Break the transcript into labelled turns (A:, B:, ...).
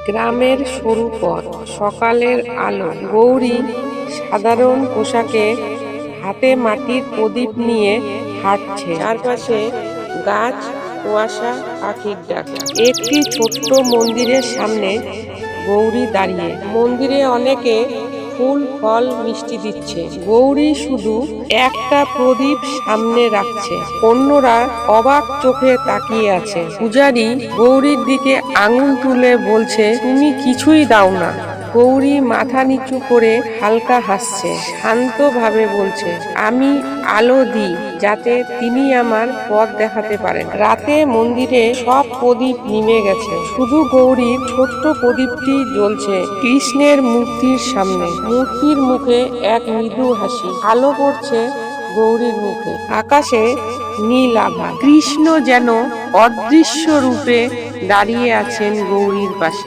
A: গ্রামের সরু পথ, সকালের আলো। গৌরী সাধারণ পোশাকে, হাতে মাটির প্রদীপ নিয়ে হাঁটছে। চারপাশে গাছ, কুয়াশা, পাখির ডাক। একটি ছোট্ট মন্দিরের সামনে গৌরী দাঁড়িয়ে। মন্দিরে অনেকে ফুল, ফল, মিষ্টি দিচ্ছে। গৌরী শুধু একটা প্রদীপ সামনে রাখছে। অন্যরা অবাক চোখে তাকিয়ে আছে। পূজারী গৌরীর দিকে আঙুল তুলে বলছে, তুমি কিছুই দাও না। গৌরী মাথা নিচু করে হালকা হাসছে, শান্তভাবে বলছে, আমি আলো দিই যাতে তিনি আমার পথ দেখাতে পারেন। রাতে মন্দিরে সব প্রদীপ নিভে গেছে, শুধু গৌরীর ছোট্ট প্রদীপটি জ্বলছে কৃষ্ণের মূর্তির সামনে। মূর্তির মুখে এক মৃদু হাসি। আলো পড়ছে গৌরীর মুখে। আকাশে নীল আভা। কৃষ্ণ যেন অদৃশ্য রূপে দাঁড়িয়ে আছেন গৌরীর পাশে।